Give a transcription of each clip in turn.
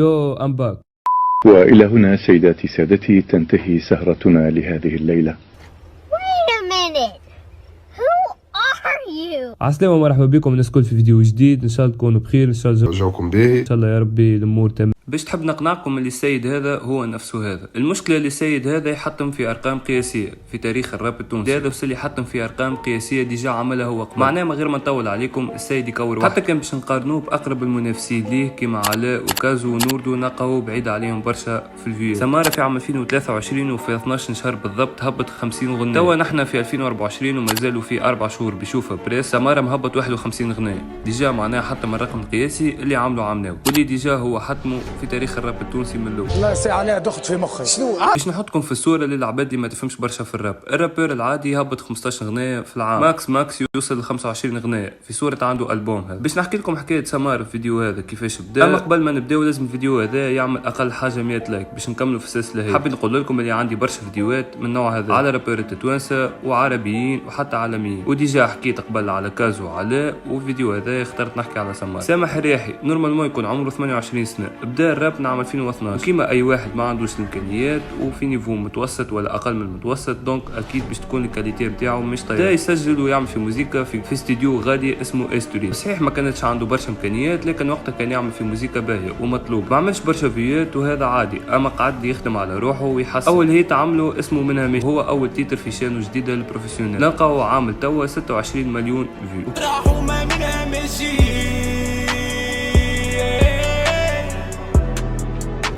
يو ام باك. وإلى هنا سيداتي سادتي تنتهي سهرتنا لهذه الليلة. عسلامة ومرحبا بكم الناس الكل في فيديو جديد. ان شاء الله تكونوا بخير، ان شاء الله جاكم باهي، ان شاء الله يا ربي الامور تمام. باش تحب نقنعكم اللي السيد هذا هو نفسه هذا. المشكله اللي السيد هذا يحطم في ارقام قياسيه في تاريخ الراب التونسي. هذا وصل يحطم في ارقام قياسيه ديجا عملها هو قبل. معناه من غير ما نطول عليكم السيد يكور حتى كان باش نقارنوه باقرب المنافسين ليه كيما علاء وكازو ونوردو نلقاو بعيد عليهم برشا في الفيو. سمارة في عام 2023 وفي 12 شهر بالضبط هبط 50 غنية. توا نحن في 2024 ومازالوا في 4 شهور بيشوفها بريس. سمارة مهبط 51 غنية ديجا، معناه حتى الرقم القياسي اللي عملوا عمناو واللي ديجا هو حتمه في تاريخ الراب التونسي من الاول. الله يسي عليها دخت في مخي. شنو باش نحطكم في الصوره للعباد اللي ما تفهمش برشا في الراب. الرابور العادي يهبط 15 غنية في العام، ماكس يوصل ل 25 غنية في صوره عنده البوم. هذا باش نحكي لكم حكايه سمارة في الفيديو هذا كيفاش بدا. اما قبل ما نبداو لازم الفيديو هذا يعمل اقل حاجه 100 لايك باش نكملوا في السلسله هذه. حابين نقول لكم اللي عندي برشا فيديوهات من النوع هذا على رابورات توانسه وعربيين وحتى عالميين، وديجا حكيت قبل على كازو وعلاء، وفيديو هذا اخترت نحكي على سمارة. سامح الرياحي نورمالمون يكون عمره 28 سنه، بدا الراب نعم 2012 كيما اي واحد ما عندوش الامكانيات وفي نيفو متوسط ولا اقل من المتوسط، دونك اكيد باش تكون الكاليتي نتاعو مش طيب. بدا يسجل ويعمل في موسيقى في استوديو غادي اسمه استوري. صحيح ما كانتش عنده برشا امكانيات لكن وقتها كان يعمل في موسيقى باهيه ومطلوب. ما عملش برشا فيات وهذا عادي، اما قعد يخدم على روحه ويحسن. اول هيت عمله اسمه منها مش هو اول تيتر في شانو جديده للبروفيسيونيل، لقاو عامل توا 26 مليون فيو.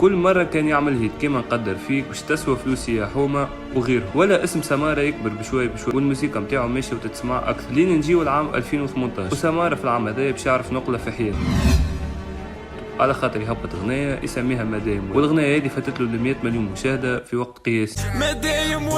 كل مرة كان يعمل هيت كيما نقدر فيك باش تسوى فلوسي يا حومة وغيره، ولا اسم سمارة يكبر بشوي والموسيقى نتاعو ماشية وتتسمع أكثر. لين نجيو العام 2018 وسمارة في العام هذا باش يعرف نقلة في حياته على خاطر يهبط اغنية يسميها مدايم، والاغنية هذه فاتت له 100 مليون مشاهدة في وقت قياسي. مدايم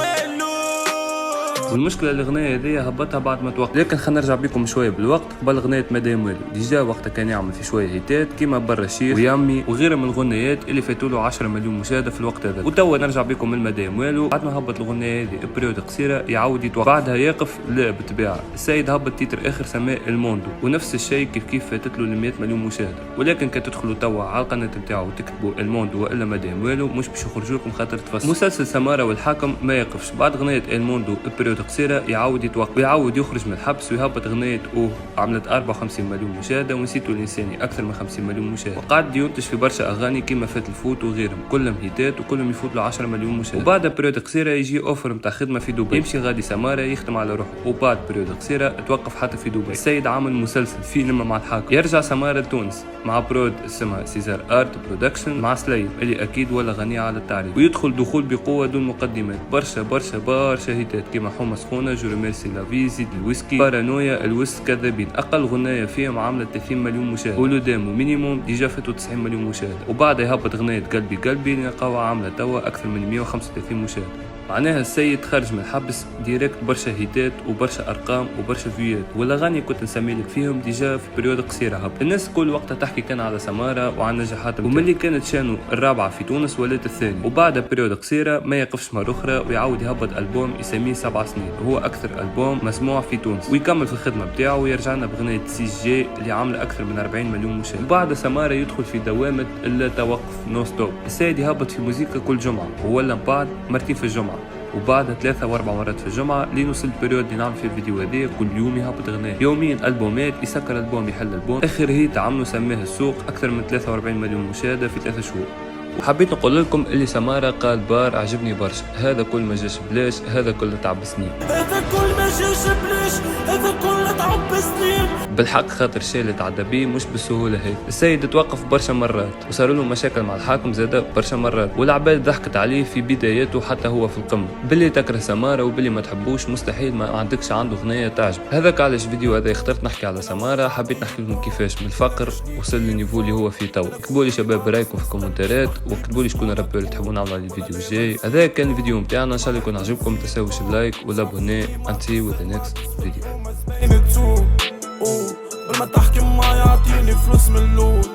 والمشكله الاغنيه هذه هبطها بعد ما توقف. لكن خلينا نرجع بكم شويه بالوقت. قبل اغنيه مدام والو ديجا وقتها كان يعمل في شويه هيتات كيما برا شيخ ويامي وغيرها من الغنيات اللي فاتوا له 10 مليون مشاهده في الوقت هذا. وتوا نرجع بكم من مدام والو بعد ما هبط الاغنيه هذه بريود قصيره يعاود يتوقف، بعدها يقف. لا بالطبيعه السيد هبط تيتر اخر سماه الموندو، ونفس الشيء كيف فاتت له 100 مليون مشاهده. ولكن كان تدخلوا توا على القناه نتاعو وتكتبوا الموندو والا مدام والو مش باش يخرجوا لكم خاطر تفصل. مسلسل سمارة والحاكم ما يقفش، بعد اغنيه الموندو بريود قصيره يعاود يتوقف ويعاود يخرج من الحبس ويهبط اغنيه عملت 54 مليون مشاهده، ونسيتو الانساني اكثر من 50 مليون مشاهده، وقعد ينتج في برشا اغاني كيما فات الفوت وغيرهم كلهم هيتات وكلهم يفوت له 10 مليون مشاهده. وبعد بريود قصيره يجي اوفر نتاع خدمه في دبي، يمشي غادي سمارة يخدم على روحه، وبعد بريود قصيره توقف حتى في دبي. السيد عامل مسلسل فيلم مع الحاكم، يرجع سمارة لتونس مع برود اسمها سيزار ارت برودكشن مع سليم اللي اكيد ولا غنيه على التعريف، ويدخل دخول بقوه دون مقدمات. برشا هيتات كيما حومه سخونه، جو ميرسي لافي، زيد الويسكي، بارانويا، الوس كذابين. اقل غنايه فيهم عامله 30 مليون مشاهده، ولودامو مينيموم ديجا فاتوا 90 مليون مشاهده. وبعد يهبط غنايه قلبي اللي نلقاوها عامله توا اكثر من 135 مشاهده. معناها السيد خرج من الحبس ديريكت برشا هيتات وبرشا ارقام وبرشا فيوات، والاغاني كنت نسمي لك فيهم ديجا في بريود قصيره هبط. الناس كل وقتها تحكي كان على سمارة وعن نجاحاتها، وملي كانت شانو الرابعه في تونس ولات الثاني. وبعد بريود قصيره ما يقفش مره اخرى ويعاود يهبط البوم يسميه 7 سنين، وهو اكثر البوم مسموع في تونس، ويكمل في الخدمه بتاعه ويرجعنا بغنيه سي جي اللي عامله اكثر من 40 مليون مشاهده. وبعد سمارة يدخل في دوامه اللا توقف نو ستوب. السيد يهبط في موسيقى كل جمعه، ولا بعد مرتين في الجمعه، وبعد 3 و4 مرات في الجمعه، لين وصل البريود اللي نعمل فيه الفيديو هذا كل يوم يهبط اغنيه، يوميا البومات، يسكر البوم يحل البوم. اخر هيت عملوا سماه السوق اكثر من 43 مليون مشاهده في 3 شهور. وحبيت نقول لكم اللي سمارة قال بار عجبني برشا، هذا كل ما جاش بلاش، هذا كله تعب سنين، هذا كل ما جاش بلاش، هذا كله تعب سنين. بالحق خاطر الشيء اللي تعدى بيه مش بالسهوله هيك. السيد توقف برشا مرات وصاروا له مشاكل مع الحاكم زاده برشا مرات، والعباد ضحكت عليه في بداياته حتى هو في القمه. باللي تكره سمارة وباللي ما تحبوش مستحيل ما عندكش عنده اغنيه تعجب. هذاك علاش الفيديو هذا اخترت نحكي على سمارة. حبيت نحكي لكم كيفاش من الفقر وصل للنيفو اللي هو فيه توا. اكتبوا لي شباب رايكم في الكومنتات، واكتبوا لي شكون الرابور اللي تحبوا نعمل على الفيديو الجاي. هذا كان الفيديو نتاعنا، ان شاء الله يكون عجبكم. تنساوش اللايك والابوني. انتي with the next video. قبل ما تحكي ما يعطيني فلوس من اللود.